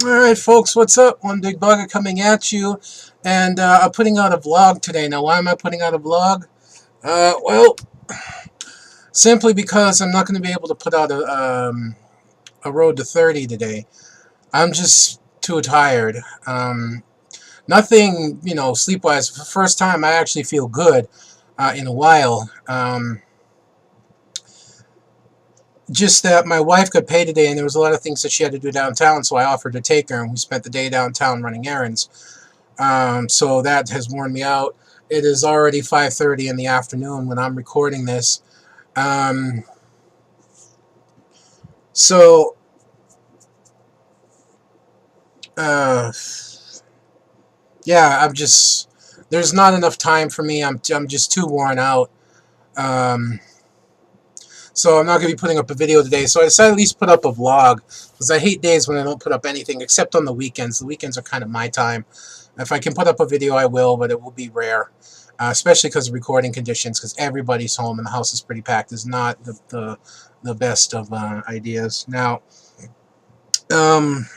Alright folks, what's up? One Big Bugger coming at you, and I'm putting out a vlog today. Now why am I putting out a vlog? Well, simply because I'm not going to be able to put out a road to 30 today. I'm just too tired. Nothing, sleep-wise. For the first time I actually feel good in a while. Just that my wife got paid today and there was a lot of things that she had to do downtown, so I offered to take her and we spent the day downtown running errands. So that has worn me out. It is already 5:30 in the afternoon when I'm recording this. Um, so, uh, yeah, there's not enough time for me. I'm just too worn out. Um, so I'm not going to be putting up a video today. So I decided at least put up a vlog because I hate days when I don't put up anything except on the weekends. The weekends are kind of my time. If I can put up a video, I will, but it will be rare. Especially because of recording conditions, because everybody's home and the house is pretty packed, is not the best of ideas. Now, um,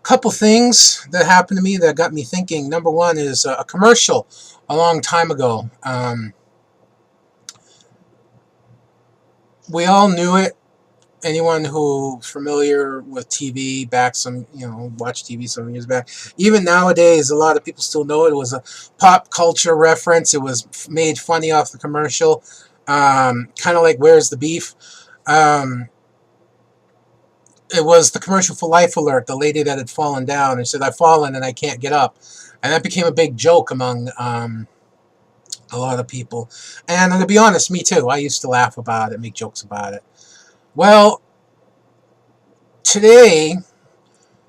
couple things that happened to me that got me thinking. Number one is a commercial a long time ago. We all knew it. Anyone who's familiar with TV back some, watched TV some years back. Even nowadays, a lot of people still know it. It was a pop culture reference. It was made funny off the commercial. Kind of like Where's the Beef? It was the commercial for Life Alert, the lady that had fallen down and said, I've fallen and I can't get up. And that became a big joke among a lot of people. And to be honest, me too. I used to laugh about it, make jokes about it. Well, today,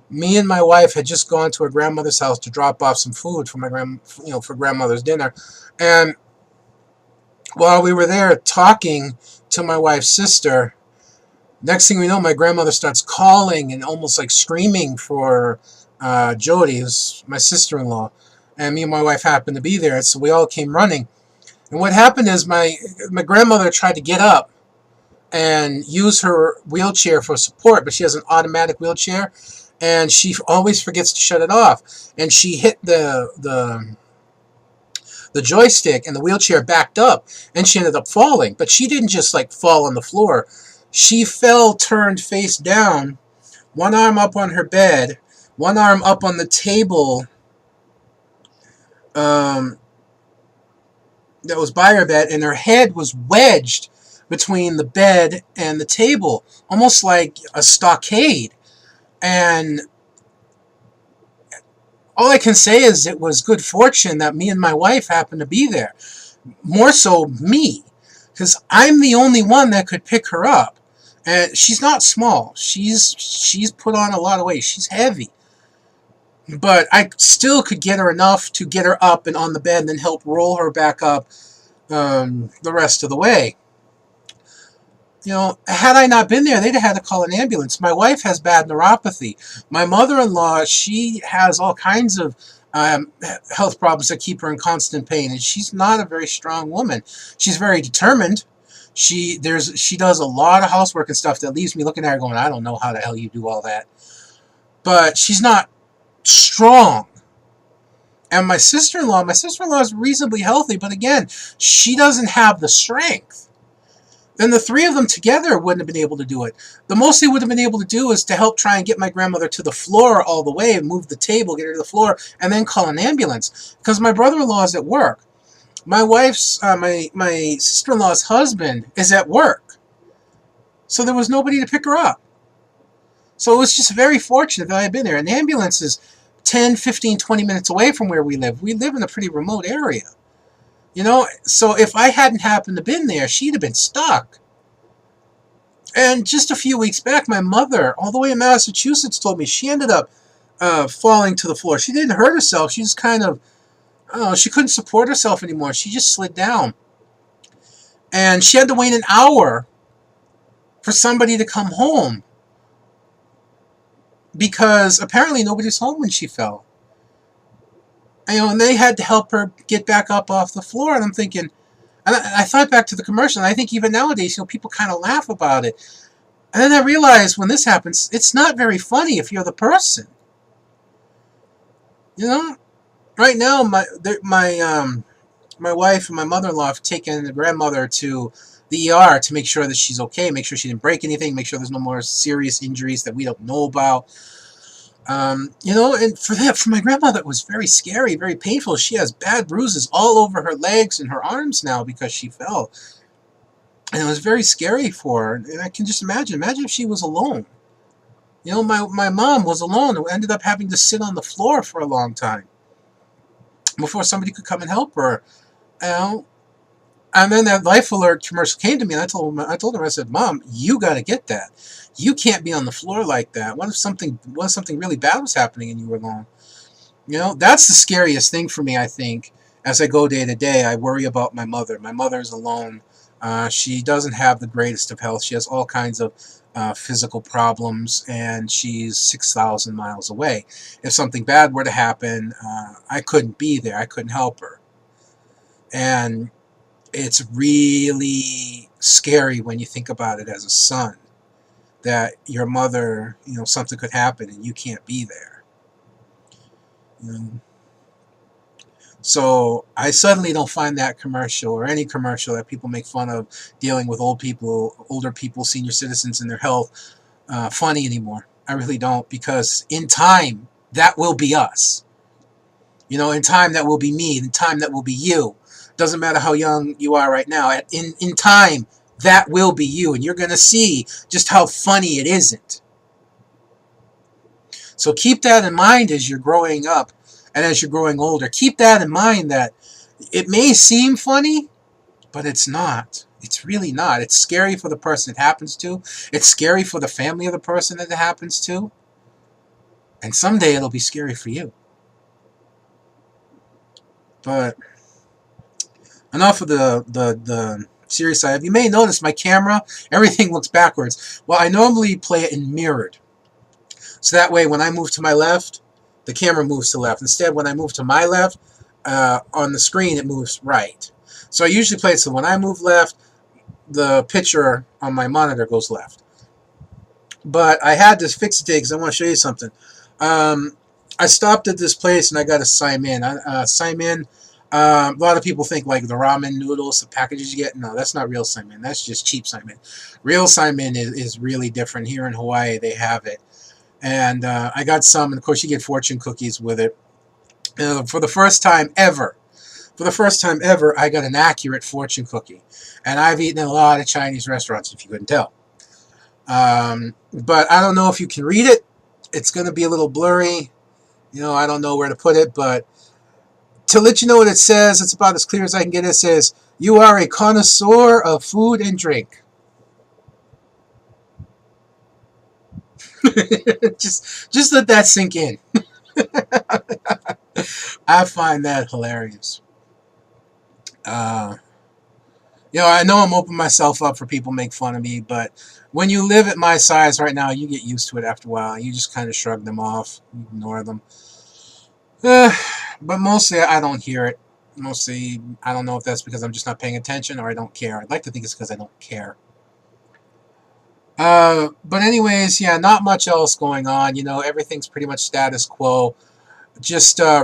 me and my wife had just gone to her grandmother's house to drop off some food for for grandmother's dinner. And while we were there talking to my wife's sister, next thing we know, my grandmother starts calling and almost like screaming for Jody, who's my sister-in-law. And me and my wife happened to be there, so we all came running. And what happened is my grandmother tried to get up and use her wheelchair for support, but she has an automatic wheelchair, and she always forgets to shut it off. And she hit the joystick, and the wheelchair backed up, and she ended up falling. But she didn't just like fall on the floor. She fell, turned face down, one arm up on her bed, one arm up on the table that was by her bed, and her head was wedged between the bed and the table, almost like a stockade. And all I can say is it was good fortune that me and my wife happened to be there. More so me, because I'm the only one that could pick her up. And she's not small. She's put on a lot of weight. She's heavy. But I still could get her enough to get her up and on the bed and then help roll her back up the rest of the way. Had I not been there, they'd have had to call an ambulance. My wife has bad neuropathy. My mother-in-law, she has all kinds of health problems that keep her in constant pain, and she's not a very strong woman. She's very determined. She does a lot of housework and stuff that leaves me looking at her going, I don't know how the hell you do all that. But she's not strong. And my sister-in-law is reasonably healthy, but again, she doesn't have the strength. Then the three of them together wouldn't have been able to do it. The most they would have been able to do is to help try and get my grandmother to the floor all the way, move the table, get her to the floor, and then call an ambulance. Because my brother-in-law is at work. My wife's, my sister-in-law's husband is at work. So there was nobody to pick her up. So it was just very fortunate that I had been there. An ambulance is 10, 15, 20 minutes away from where we live. We live in a pretty remote area. So if I hadn't happened to been there, she'd have been stuck. And just a few weeks back, my mother, all the way in Massachusetts, told me she ended up falling to the floor. She didn't hurt herself. She just kind of, I don't know, she couldn't support herself anymore. She just slid down. And she had to wait an hour for somebody to come home, because apparently nobody was home when she fell. And they had to help her get back up off the floor. And I'm thinking, and I thought back to the commercial, and I think even nowadays, people kind of laugh about it. And then I realized when this happens, it's not very funny if you're the person. You know, right now my wife and my mother-in-law have taken the grandmother to the ER to make sure that she's okay, make sure she didn't break anything, make sure there's no more serious injuries that we don't know about. And for my grandmother, it was very scary, very painful. She has bad bruises all over her legs and her arms now because she fell. And it was very scary for her. And I can just imagine if she was alone. My mom was alone and ended up having to sit on the floor for a long time before somebody could come and help her. You know, and then that Life Alert commercial came to me, and I told her, I said, Mom, you got to get that. You can't be on the floor like that. What if something really bad was happening and you were alone? That's the scariest thing for me, I think. As I go day to day, I worry about my mother. My mother's alone. She doesn't have the greatest of health. She has all kinds of physical problems, and she's 6,000 miles away. If something bad were to happen, I couldn't be there. I couldn't help her. And it's really scary when you think about it as a son, that your mother, something could happen and you can't be there. So I suddenly don't find that commercial or any commercial that people make fun of dealing with older people, senior citizens and their health funny anymore. I really don't, because in time, that will be us. In time, that will be me. In time, that will be you. Doesn't matter how young you are right now. In time, that will be you. And you're going to see just how funny it isn't. So keep that in mind as you're growing up and as you're growing older. Keep that in mind, that it may seem funny, but it's not. It's really not. It's scary for the person it happens to. It's scary for the family of the person that it happens to. And someday it'll be scary for you. But enough of the serious side. You may notice my camera, everything looks backwards. Well, I normally play it in mirrored. So that way, when I move to my left, the camera moves to left. Instead, when I move to my left, on the screen, it moves right. So I usually play it so when I move left, the picture on my monitor goes left. But I had to fix it today because I want to show you something. I stopped at this place and I got to sign in. A lot of people think like the ramen noodles, the packages you get. No, that's not real Simon. That's just cheap Simon. Real Simon is really different. Here in Hawaii, they have it. And I got some, and of course you get fortune cookies with it. For the first time ever, I got an accurate fortune cookie. And I've eaten in a lot of Chinese restaurants, if you couldn't tell. But I don't know if you can read it. It's going to be a little blurry. I don't know where to put it, but to let you know what it says, it's about as clear as I can get. It says, "You are a connoisseur of food and drink." just let that sink in. I find that hilarious. I know I'm opening myself up for people make fun of me, but when you live at my size right now, you get used to it after a while. You just kind of shrug them off, ignore them. But mostly I don't hear it. Mostly I don't know if that's because I'm just not paying attention or I don't care. I'd like to think it's because I don't care. But anyways, yeah, not much else going on. Everything's pretty much status quo. Just I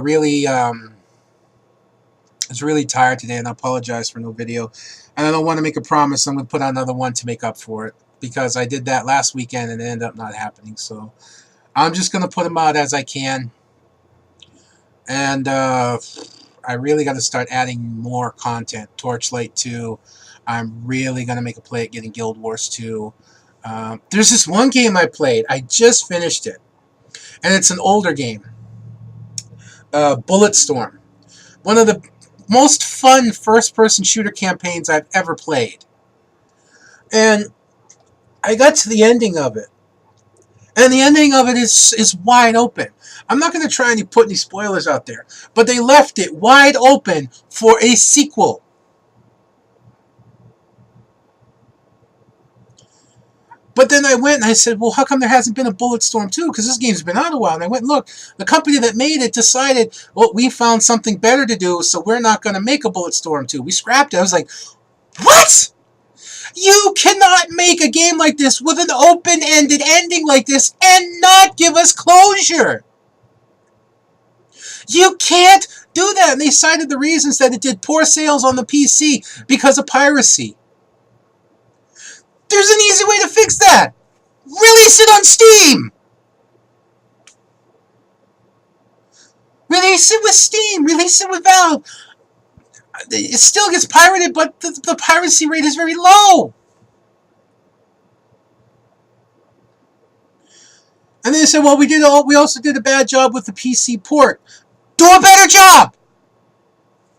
was really tired today, and I apologize for no video. And I don't want to make a promise I'm going to put out another one to make up for it, because I did that last weekend and it ended up not happening. So I'm just going to put them out as I can. And I really got to start adding more content. Torchlight 2. I'm really going to make a play at getting Guild Wars 2. There's this one game I played. I just finished it. And it's an older game. Bulletstorm. One of the most fun first-person shooter campaigns I've ever played. And I got to the ending of it. And the ending of it is wide open. I'm not going to try and put any spoilers out there. But they left it wide open for a sequel. But then I went and I said, well, how come there hasn't been a Bulletstorm 2? Because this game's been out a while. And I went, look, the company that made it decided, well, we found something better to do, so we're not going to make a Bulletstorm 2. We scrapped it. I was like, what? You cannot make a game like this with an open-ended ending like this and not give us closure. You can't do that. And they cited the reasons that it did poor sales on the PC because of piracy. There's an easy way to fix that. Release it on Steam. Release it with Steam. Release it with Valve. It still gets pirated, but the piracy rate is very low. And then they said, well, we also did a bad job with the PC port. Do a better job.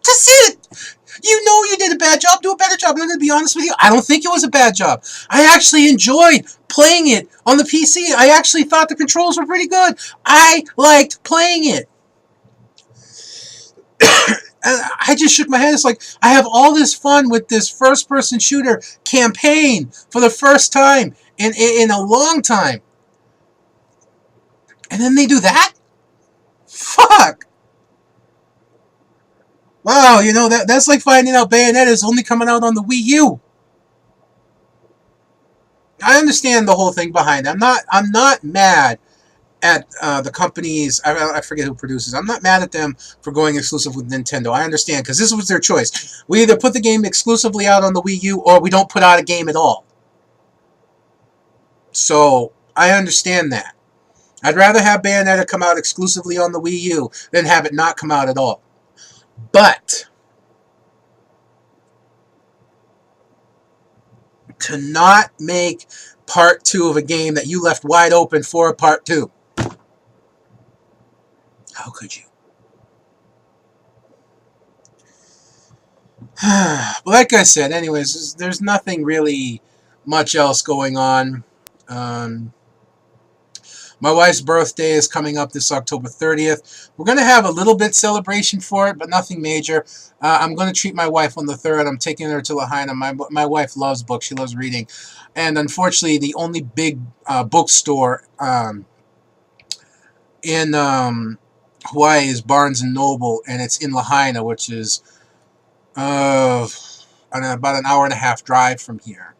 That's it. You know you did a bad job. Do a better job. And I'm going to be honest with you. I don't think it was a bad job. I actually enjoyed playing it on the PC. I actually thought the controls were pretty good. I liked playing it. And I just shook my head. It's like, I have all this fun with this first-person shooter campaign for the first time in a long time. And then they do that? Fuck! Wow, you know, that's like finding out Bayonetta is only coming out on the Wii U. I understand the whole thing behind it. I'm not mad at the companies. I forget who produces. I'm not mad at them for going exclusive with Nintendo. I understand, because this was their choice. We either put the game exclusively out on the Wii U, or we don't put out a game at all. So, I understand that. I'd rather have Bayonetta come out exclusively on the Wii U than have it not come out at all. But to not make part 2 of a game that you left wide open for a part 2. How could you? But like I said, anyways, there's nothing really much else going on. My wife's birthday is coming up this October 30th. We're going to have a little bit celebration for it, but nothing major. I'm going to treat my wife on the 3rd. I'm taking her to Lahaina. My wife loves books. She loves reading. And unfortunately, the only big bookstore in Hawaii is Barnes & Noble, and it's in Lahaina, which is about an hour and a half drive from here.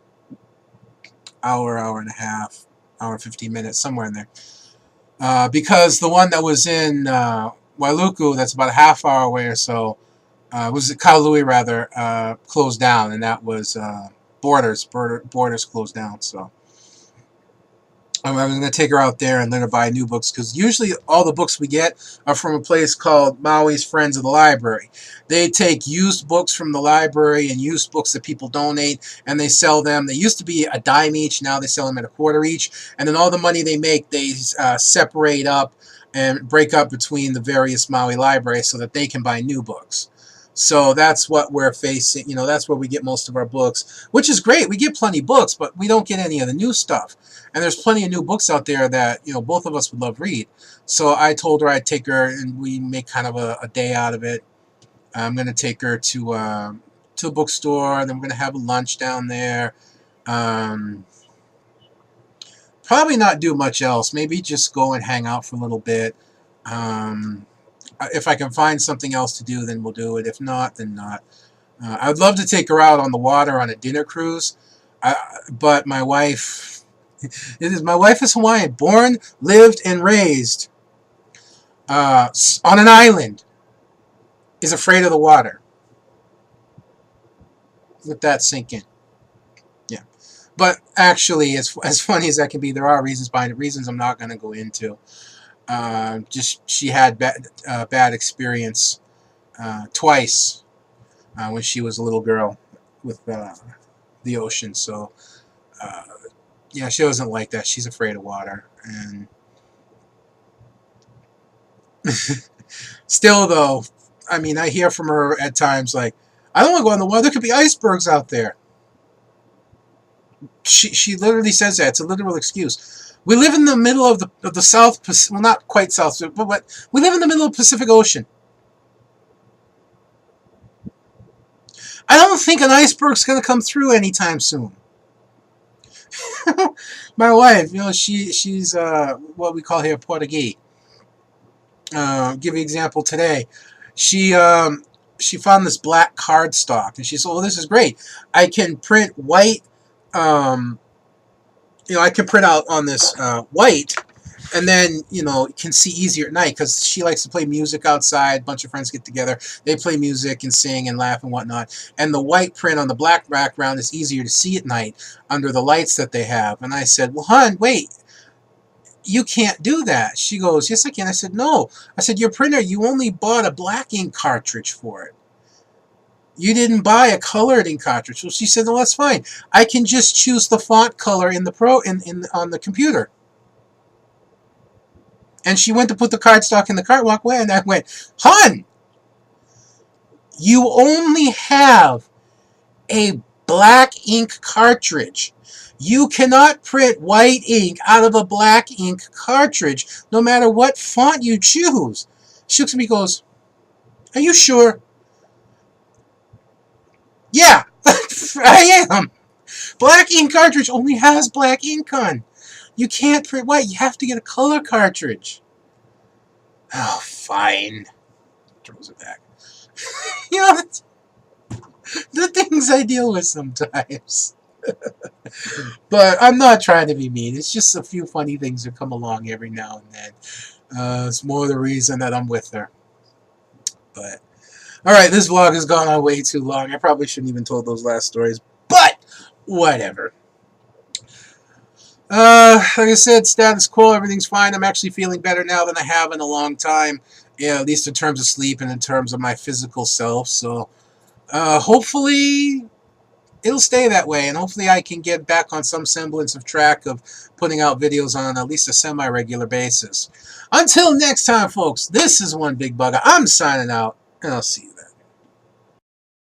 Hour and a half. Hour 15 minutes, somewhere in there. Because the one that was in Wailuku, that's about a half hour away or so, was Kailui rather, closed down, and that was Borders closed down. So I'm going to take her out there and let her buy new books, because usually all the books we get are from a place called Maui's Friends of the Library. They take used books from the library and used books that people donate, and they sell them. They used to be a dime each. Now they sell them at a quarter each. And then all the money they make, they separate up and break up between the various Maui libraries so that they can buy new books. So that's what we're facing. You know, that's where we get most of our books, which is great. We get plenty of books, but we don't get any of the new stuff. And there's plenty of new books out there that, you know, both of us would love to read. So I told her I'd take her, and we make kind of a day out of it. I'm going to take her to a bookstore, and then we're going to have a lunch down there. Probably not do much else. Maybe just go and hang out for a little bit. If I can find something else to do, then we'll do it. If not, then not. I'd love to take her out on the water on a dinner cruise, but my wife... My wife is Hawaiian, born, lived, and raised on an island, is afraid of the water. Let that sink in. Yeah. But actually, as funny as that can be, there are reasons behind it, reasons I'm not going to go into. Just she had bad experience twice when she was a little girl with the ocean. So, yeah, she doesn't like that. She's afraid of water. And still, though, I mean, I hear from her at times like, I don't want to go in the water. There could be icebergs out there. She literally says that. It's a literal excuse. We live in the middle of the South Pacific, well, not quite South, but we live in the middle of the Pacific Ocean. I don't think an iceberg's going to come through anytime soon. My wife, you know, she's what we call here Portuguese. Give you an example today. She found this black cardstock, and she said, "Oh, this is great. I can print white um, I can print out on this white, and then can see easier at night because she likes to play music outside. A bunch of friends get together, they play music and sing and laugh and whatnot. And the white print on the black background is easier to see at night under the lights that they have. And I said, well, hon, wait, you can't do that. She goes, yes, I can. I said, no. I said, your printer, you only bought a black ink cartridge for it. You didn't buy a colored ink cartridge. Well, she said, well, that's fine. I can just choose the font color in the on the computer. And she went to put the cardstock in the cart, walk away, and I went, hon, you only have a black ink cartridge. You cannot print white ink out of a black ink cartridge, no matter what font you choose. She looks at me and goes, are you sure? Yeah, I am. Black ink cartridge only has black ink on. You can't print white. You have to get a color cartridge. Oh, fine. Throws it back. You know, the things I deal with sometimes. But I'm not trying to be mean. It's just a few funny things that come along every now and then. It's more the reason that I'm with her. But, alright, this vlog has gone on way too long. I probably shouldn't even told those last stories. But, whatever. Like I said, status quo, everything's fine. I'm actually feeling better now than I have in a long time. Yeah, at least in terms of sleep and in terms of my physical self. So, hopefully it'll stay that way, and hopefully I can get back on some semblance of track of putting out videos on at least a semi-regular basis. Until next time, folks, this is One Big Bugger. I'm signing out, and I'll see you then.